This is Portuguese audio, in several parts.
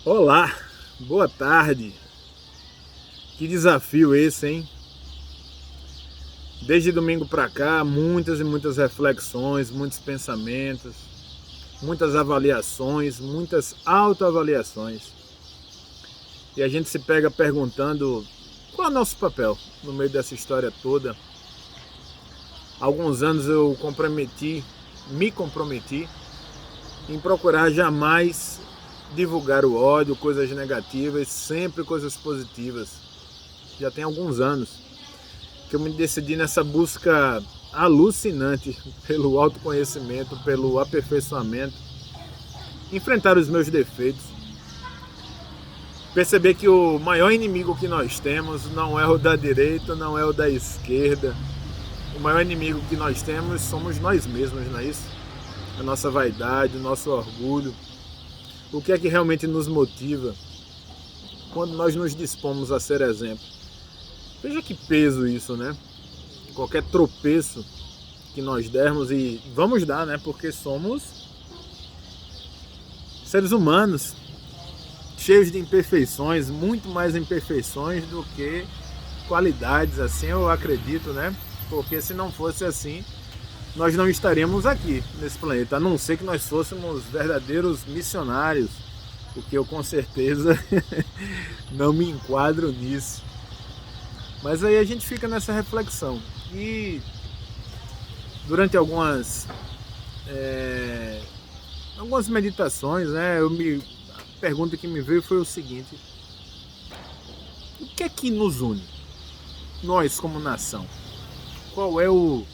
Olá, boa tarde. Que desafio esse, hein? Desde domingo para cá, muitas e muitas reflexões, muitos pensamentos, muitas avaliações, muitas autoavaliações. E a gente se pega perguntando qual é o nosso papel no meio dessa história toda. Há alguns anos eu me comprometi em procurar jamais divulgar o ódio, coisas negativas, sempre coisas positivas. Já tem alguns anos que eu me decidi nessa busca alucinante pelo autoconhecimento, pelo aperfeiçoamento, enfrentar os meus defeitos, perceber que o maior inimigo que nós temos não é o da direita, não é o da esquerda. O maior inimigo que nós temos somos nós mesmos, não é isso? A nossa vaidade, o nosso orgulho. O que é que realmente nos motiva quando nós nos dispomos a ser exemplo? Veja que peso isso, né? Qualquer tropeço que nós dermos, e vamos dar, né? Porque somos seres humanos, cheios de imperfeições, muito mais imperfeições do que qualidades, assim eu acredito, né? Porque se não fosse assim, nós não estaríamos aqui nesse planeta, a não ser que nós fôssemos verdadeiros missionários, o que eu com certeza não me enquadro nisso. Mas aí a gente fica nessa reflexão. E durante algumas meditações, né, a pergunta que me veio foi o seguinte: o que é que nos une? Nós como nação. Qual é o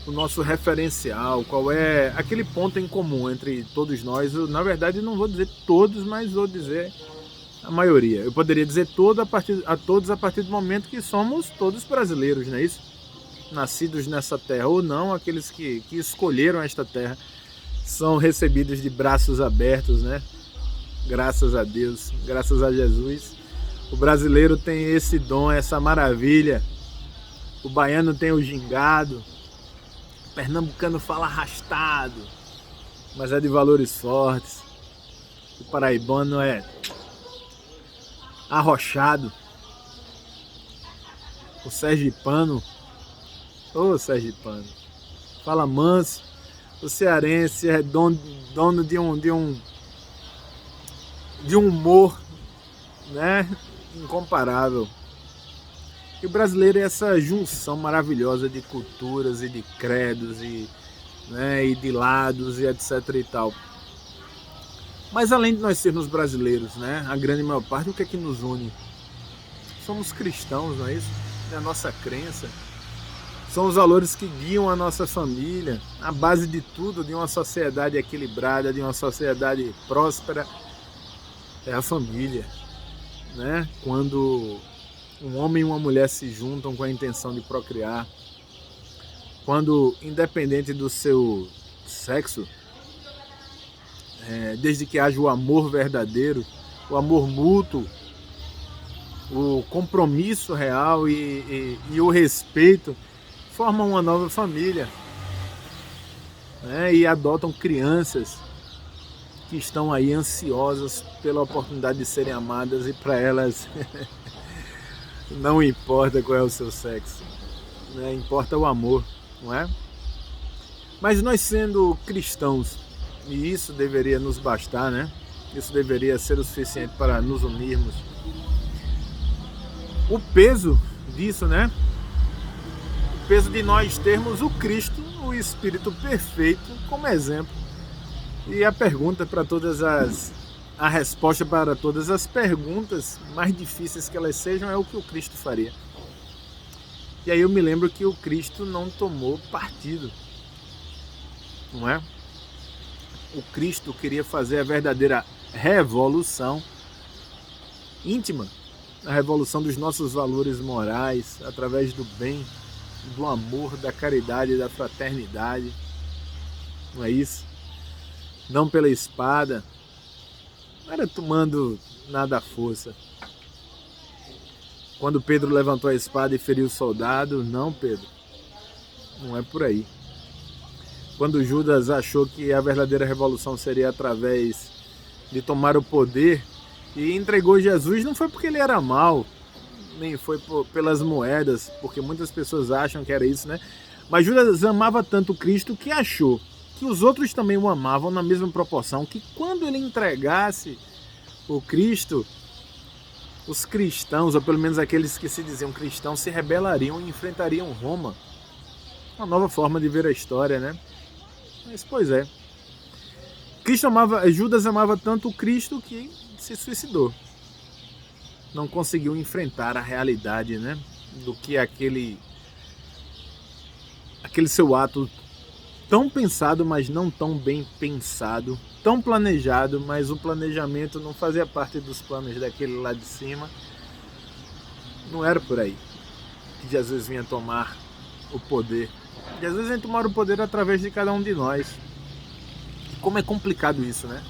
nosso referencial, qual é aquele ponto em comum entre todos nós? Eu, na verdade, não vou dizer todos, mas vou dizer a maioria. Eu poderia dizer todos a partir do momento que somos todos brasileiros, não é isso? Nascidos nessa terra ou não, aqueles que escolheram esta terra são recebidos de braços abertos, né? Graças a Deus, graças a Jesus. O brasileiro tem esse dom, essa maravilha. O baiano tem o gingado. O pernambucano fala arrastado, mas é de valores fortes. O paraibano é arrochado. O sergipano, fala manso. O cearense é dono de um humor, né, incomparável. E o brasileiro é essa junção maravilhosa de culturas e de credos né, e de lados e etc e tal. Mas além de nós sermos brasileiros, né, a grande maior parte, o que é que nos une? Somos cristãos, não é isso? É a nossa crença. São os valores que guiam a nossa família, a base de tudo, de uma sociedade equilibrada, de uma sociedade próspera, é a família, né? Quando um homem e uma mulher se juntam com a intenção de procriar, quando, independente do seu sexo, desde que haja o amor verdadeiro, o amor mútuo, o compromisso real e o respeito, formam uma nova família, né? E adotam crianças que estão aí ansiosas pela oportunidade de serem amadas, e para elas não importa qual é o seu sexo, né? Importa o amor, não é? Mas nós, sendo cristãos, e isso deveria nos bastar, né? Isso deveria ser o suficiente para nos unirmos. O peso disso, né? O peso de nós termos o Cristo, o Espírito perfeito, como exemplo. E a pergunta para a resposta para todas as perguntas, mais difíceis que elas sejam, é o que o Cristo faria. E aí eu me lembro que o Cristo não tomou partido, não é? O Cristo queria fazer a verdadeira revolução íntima, a revolução dos nossos valores morais, através do bem, do amor, da caridade, da fraternidade, não é isso? Não pela espada, não era tomando nada à força. Quando Pedro levantou a espada e feriu o soldado, não, Pedro, não é por aí. Quando Judas achou que a verdadeira revolução seria através de tomar o poder E entregou Jesus não foi porque ele era mau, nem foi pelas moedas, porque muitas pessoas acham que era isso, né? Mas Judas amava tanto Cristo que achou que os outros também o amavam na mesma proporção, que quando ele entregasse o Cristo, os cristãos, ou pelo menos aqueles que se diziam cristãos, se rebelariam e enfrentariam Roma. Uma nova forma de ver a história, né? Mas, pois é. Judas amava tanto o Cristo que se suicidou. Não conseguiu enfrentar a realidade, né? Do que aquele seu ato tão pensado, mas não tão bem pensado, tão planejado, mas o planejamento não fazia parte dos planos daquele lá de cima. Não era por aí que Jesus vinha tomar o poder. Jesus vem tomar o poder através de cada um de nós. Como é complicado isso, né?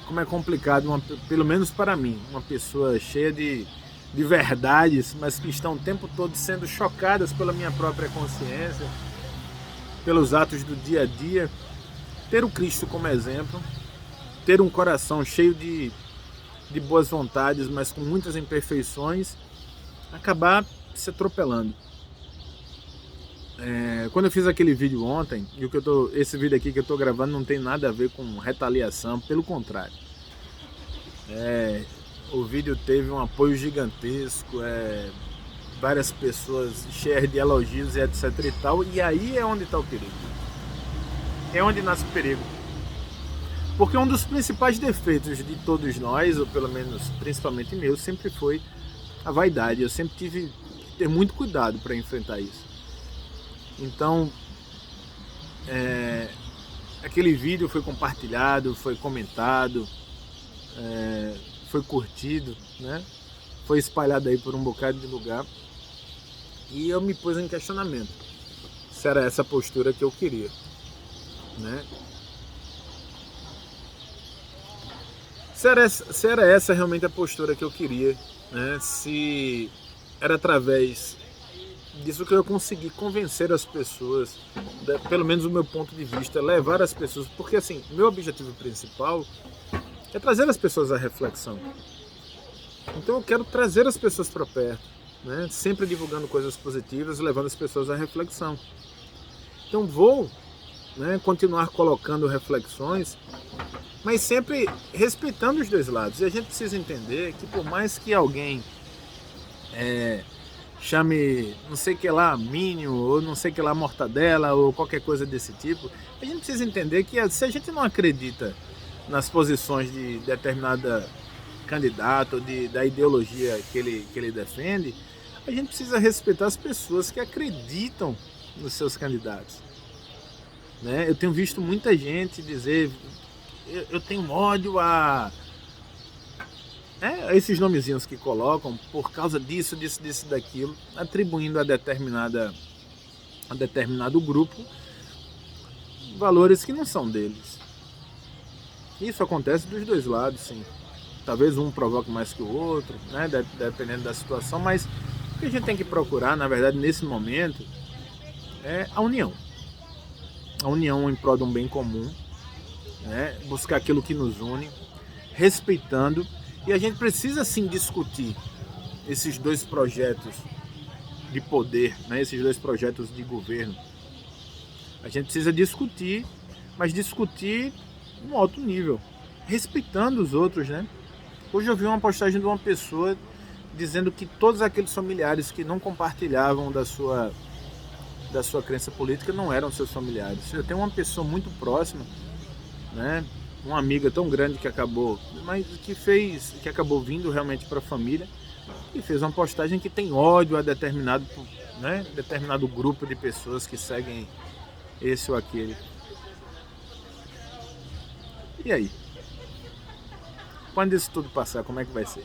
Como é complicado, pelo menos para mim, uma pessoa cheia de verdades, mas que estão o tempo todo sendo chocadas pela minha própria consciência, pelos atos do dia a dia, ter o Cristo como exemplo, ter um coração cheio de boas vontades, mas com muitas imperfeições, acabar se atropelando. Quando eu fiz aquele vídeo ontem, e esse vídeo aqui que eu estou gravando não tem nada a ver com retaliação, pelo contrário. O vídeo teve um apoio gigantesco, várias pessoas cheias de elogios e etc e tal, e aí é onde está o perigo. É onde nasce o perigo. Porque um dos principais defeitos de todos nós, ou pelo menos principalmente meu, sempre foi a vaidade. Eu sempre tive que ter muito cuidado para enfrentar isso. Então, aquele vídeo foi compartilhado, foi comentado, foi curtido, né? Foi espalhado aí por um bocado de lugar. E eu me pus em questionamento se era essa postura que eu queria, né? Se era essa realmente a postura que eu queria, né? Se era através disso que eu consegui convencer as pessoas, pelo menos o meu ponto de vista, levar as pessoas, porque assim, meu objetivo principal é trazer as pessoas à reflexão. Então eu quero trazer as pessoas para perto, né? Sempre divulgando coisas positivas, levando as pessoas à reflexão. Então vou, né, continuar colocando reflexões, mas sempre respeitando os dois lados. E a gente precisa entender que por mais que alguém chame não sei que lá Mínio, ou não sei que lá Mortadela, ou qualquer coisa desse tipo, a gente precisa entender que se a gente não acredita nas posições de determinada candidato, ou da ideologia que ele defende, a gente precisa respeitar as pessoas que acreditam nos seus candidatos, né? Eu tenho visto muita gente dizer: eu tenho ódio a esses nomezinhos que colocam por causa disso, daquilo, atribuindo a determinado grupo valores que não são deles. Isso acontece dos dois lados, sim. Talvez um provoque mais que o outro, né? Dependendo da situação, mas o que a gente tem que procurar, na verdade, nesse momento, é a união. A união em prol de um bem comum, né? Buscar aquilo que nos une, respeitando. E a gente precisa sim discutir esses dois projetos de poder, né? Esses dois projetos de governo. A gente precisa discutir, mas discutir em alto nível, respeitando os outros, né? Hoje eu vi uma postagem de uma pessoa dizendo que todos aqueles familiares que não compartilhavam da sua crença política não eram seus familiares. Eu tenho uma pessoa muito próxima, né? Uma amiga tão grande que acabou vindo realmente para a família e fez uma postagem que tem ódio a determinado grupo de pessoas que seguem esse ou aquele. E aí? Quando isso tudo passar, como é que vai ser?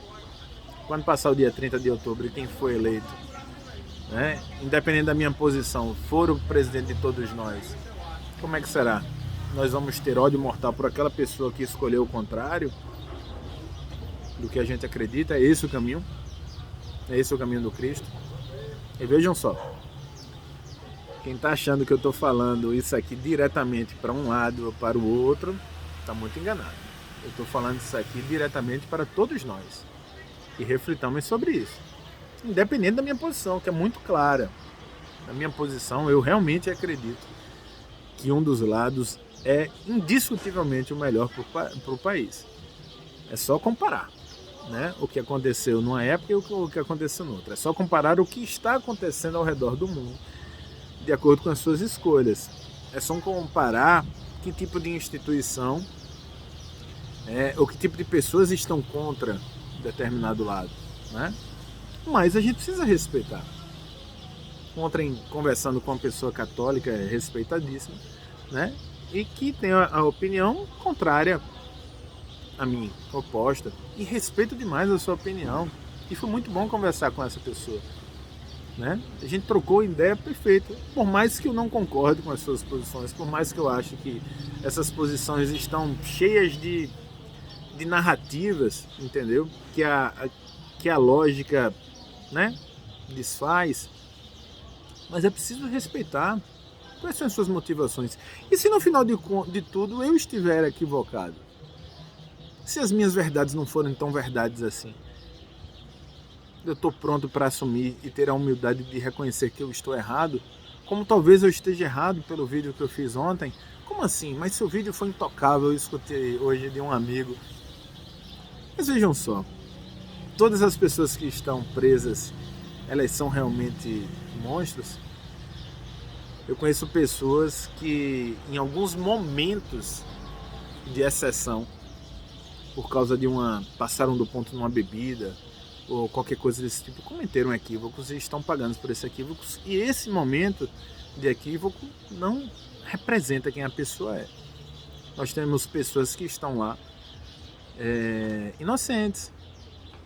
Quando passar o dia 30 de outubro e quem foi eleito, né, independente da minha posição, for o presidente de todos nós, como é que será? Nós vamos ter ódio mortal por aquela pessoa que escolheu o contrário do que a gente acredita? É esse o caminho? É esse o caminho do Cristo? E vejam só, quem está achando que eu estou falando isso aqui diretamente para um lado ou para o outro, está muito enganado. Eu estou falando isso aqui diretamente para todos nós. E reflitamos sobre isso. Independente da minha posição, que é muito clara. Na minha posição, eu realmente acredito que um dos lados é indiscutivelmente o melhor para o país. É só comparar, né? O que aconteceu numa época e o que aconteceu noutra. É só comparar o que está acontecendo ao redor do mundo, de acordo com as suas escolhas. É só comparar que tipo de instituição, ou que tipo de pessoas estão contra determinado lado, né? Mas a gente precisa respeitar. Ontem, conversando com uma pessoa católica respeitadíssima, né? E que tem a opinião contrária a mim, oposta, e respeito demais a sua opinião. E foi muito bom conversar com essa pessoa, né? A gente trocou ideia perfeita. Por mais que eu não concorde com as suas posições, por mais que eu ache que essas posições estão cheias de narrativas, entendeu? Que a lógica, né, desfaz. Mas é preciso respeitar. Quais são as suas motivações? E se no final de tudo eu estiver equivocado? Se as minhas verdades não forem tão verdades assim? Eu estou pronto para assumir e ter a humildade de reconhecer que eu estou errado? Como talvez eu esteja errado pelo vídeo que eu fiz ontem? Como assim? Mas seu vídeo foi intocável, eu escutei hoje de um amigo. Mas vejam só, todas as pessoas que estão presas, elas são realmente monstros? Eu conheço pessoas que em alguns momentos de exceção, por causa de passaram do ponto numa bebida ou qualquer coisa desse tipo, cometeram equívocos e estão pagando por esses equívocos, e esse momento de equívoco não representa quem a pessoa é. Nós temos pessoas que estão lá inocentes,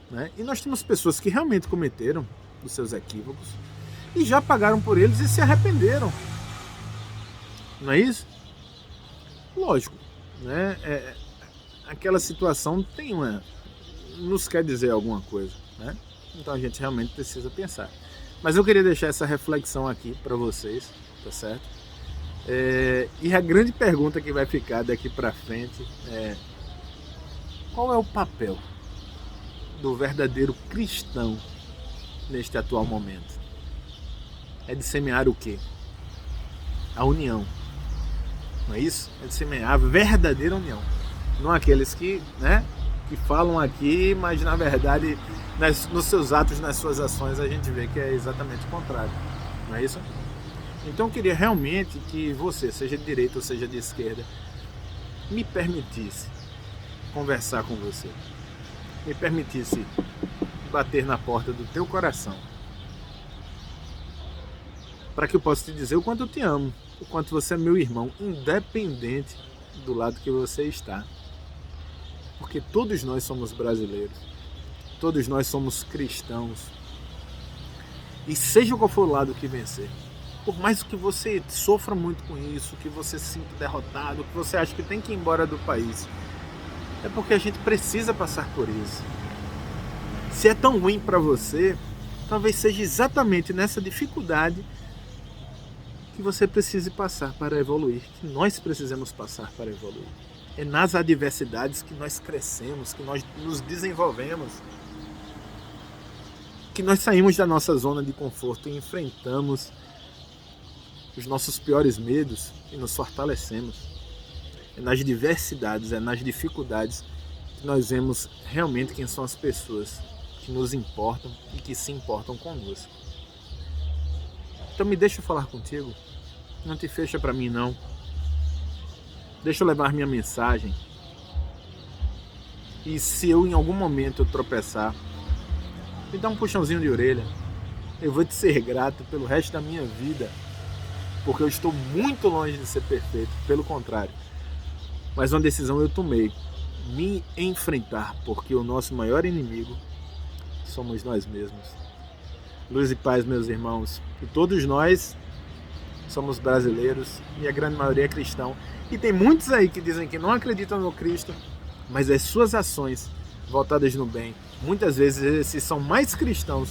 né? E nós temos pessoas que realmente cometeram os seus equívocos e já pagaram por eles e se arrependeram. Não é isso? Lógico, né? Aquela situação nos quer dizer alguma coisa, né? Então a gente realmente precisa pensar. Mas eu queria deixar essa reflexão aqui para vocês, tá certo? E a grande pergunta que vai ficar daqui para frente é: qual é o papel do verdadeiro cristão neste atual momento? É de semear o quê? A união. Não é isso? É de semear a verdadeira união. Não aqueles que, né, que falam aqui, mas na verdade nos seus atos, nas suas ações, a gente vê que é exatamente o contrário. Não é isso? Então eu queria realmente que você, seja de direita ou seja de esquerda, me permitisse conversar com você. Me permitisse bater na porta do teu coração, para que eu possa te dizer o quanto eu te amo, o quanto você é meu irmão, independente do lado que você está. Porque todos nós somos brasileiros, todos nós somos cristãos. E seja qual for o lado que vencer, por mais que você sofra muito com isso, que você se sinta derrotado, que você acha que tem que ir embora do país, é porque a gente precisa passar por isso. Se é tão ruim para você, talvez seja exatamente nessa dificuldade que você precise passar para evoluir, que nós precisamos passar para evoluir. É nas adversidades que nós crescemos, que nós nos desenvolvemos, que nós saímos da nossa zona de conforto e enfrentamos os nossos piores medos e nos fortalecemos. É nas diversidades, é nas dificuldades que nós vemos realmente quem são as pessoas que nos importam e que se importam conosco. Então me deixa falar contigo, não te fecha para mim não. Deixa eu levar minha mensagem. E se eu em algum momento eu tropeçar, me dá um puxãozinho de orelha. Eu vou te ser grato pelo resto da minha vida, porque eu estou muito longe de ser perfeito, pelo contrário. Mas uma decisão eu tomei: me enfrentar, porque o nosso maior inimigo somos nós mesmos. Luz e paz, meus irmãos. E todos nós somos brasileiros e a grande maioria é cristão. E tem muitos aí que dizem que não acreditam no Cristo, mas as suas ações voltadas no bem, muitas vezes esses são mais cristãos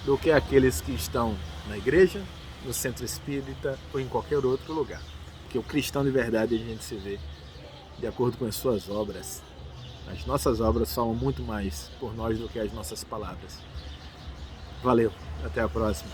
do que aqueles que estão na igreja, no centro espírita ou em qualquer outro lugar. Porque o cristão de verdade a gente se vê de acordo com as suas obras. As nossas obras falam muito mais por nós do que as nossas palavras. Valeu, até a próxima.